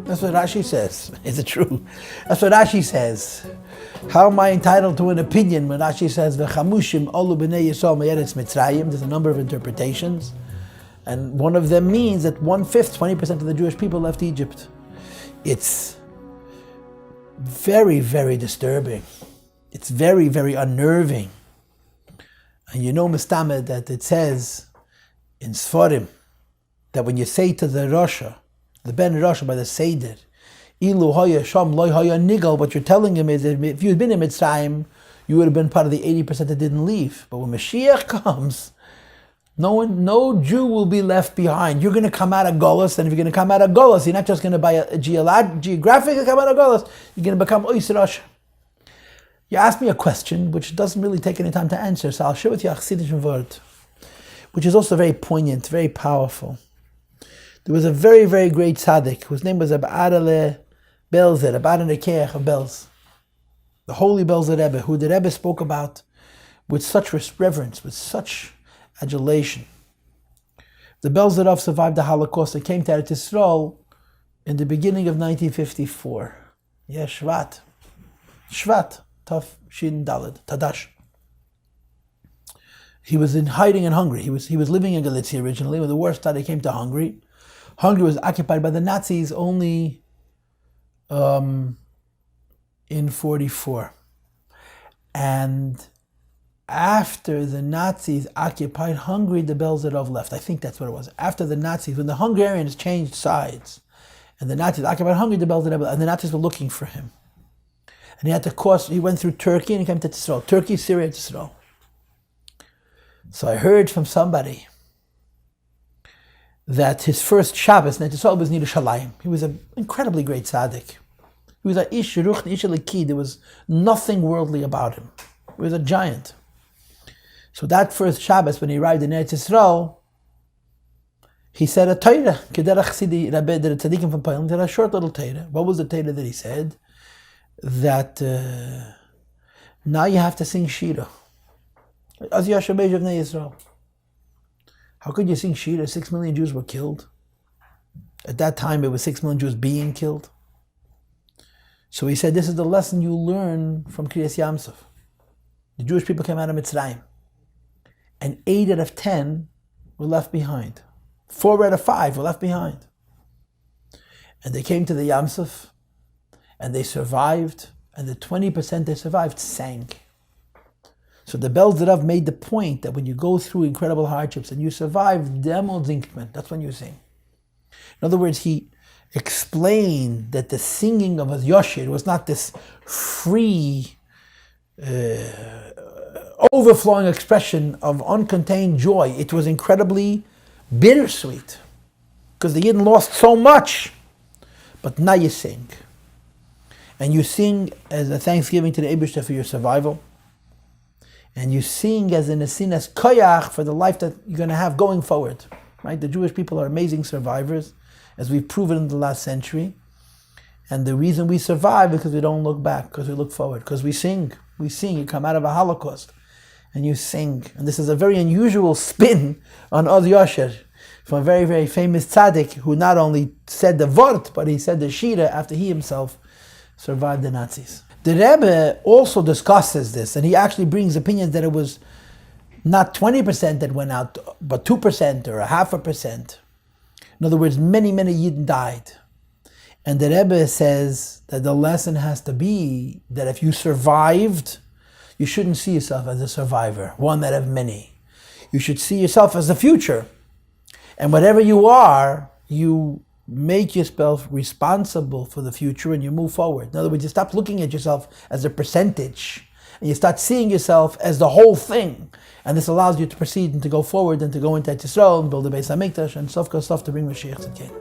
That's what Rashi says. Is it true? That's what Rashi says. How am I entitled to an opinion when Rashi says v'chamushim olu b'nei Yisrael me'eretz Mitzrayim? There's a number of interpretations, and one of them means that 1/5, 20% of the Jewish people left Egypt. It's very, very disturbing. It's very, very unnerving. And you know, Mustamed, that it says in Sforim that when you say to the Rasha, the Ben Rasha by the Seder, Ilu Hoya Sham Loi Hoya Nigal, what you're telling him is that if you had been in Mitzrayim, you would have been part of the 80% that didn't leave. But when Mashiach comes, no Jew will be left behind. You're going to come out of Golos, and if you're going to come out of Golos, you're not just going to buy a geographically come out of Golos, you're going to become Ois Rasha. You asked me a question which doesn't really take any time to answer, so I'll share with you a Chassidish word, which is also very poignant, very powerful. There was a very, very great tzaddik whose name was Rabbi Adale Belzer, Rabbi Adale of Belz, the holy Belzer Rebbe, who the Rebbe spoke about with such reverence, with such adulation. The Belzer Rav survived the Holocaust and came to Eretz Yisrael in the beginning of 1954. Yeah, Shvat, Tav Shin Daled, Tadash. He was in hiding in Hungary. He was living in Galicia originally. When the war started, he came to Hungary. Hungary was occupied by the Nazis only in 1944. And after the Nazis occupied Hungary, the Belzerov left. I think that's what it was. After the Nazis, when the Hungarians changed sides, and the Nazis occupied Hungary, the Belzerov, and the Nazis were looking for him. And he went through Turkey and he came to Israel. Turkey, Syria, Israel. So I heard from somebody that his first Shabbos in Israel was Yerushalayim. He was an incredibly great tzaddik. He was a ish ruch ish eliki. There was nothing worldly about him. He was a giant. So that first Shabbos, when he arrived in Eretz Yisrael, he said a Torah. Kederach Sidi Rebbe, the tzaddikim from Poland, he had a short little Torah. What was the Torah that he said? That now you have to sing Shira. Az Yashabej of Israel. How could you sing Shira? 6 million Jews were killed. At that time, it was 6 million Jews being killed. So he said, this is the lesson you learn from Kriyas Yamsuf. The Jewish people came out of Mitzrayim, and 8 out of 10 were left behind. 4 out of 5 were left behind. And they came to the Yamsuf, and they survived, and the 20% they survived sank. So the Belzer Rav made the point that when you go through incredible hardships and you survive demo zinkment, that's when you sing. In other words, he explained that the singing of a Yoshir was not this free, overflowing expression of uncontained joy. It was incredibly bittersweet because the Yidden lost so much. But now you sing. And you sing as a thanksgiving to the Eibishter for your survival. And you sing as an asinas koyach for the life that you're going to have going forward. Right? The Jewish people are amazing survivors, as we've proven in the last century. And the reason we survive is because we don't look back, because we look forward, because we sing. We sing. You come out of a Holocaust and you sing. And this is a very unusual spin on Oz Yosher, from a very, very famous tzaddik who not only said the Vort, but he said the Shira after he himself survived the Nazis. The Rebbe also discusses this, and he actually brings opinions that it was not 20% that went out, but 2% or 0.5%. In other words, many, many Yidden died. And the Rebbe says that the lesson has to be that if you survived, you shouldn't see yourself as a survivor, one out of many. You should see yourself as the future. And whatever you are, you make yourself responsible for the future and you move forward. In other words, you stop looking at yourself as a percentage and you start seeing yourself as the whole thing. And this allows you to proceed and to go forward and to go into Yisrael and build a Beis Hamikdash and stuff to bring Mashiach Tzidkein.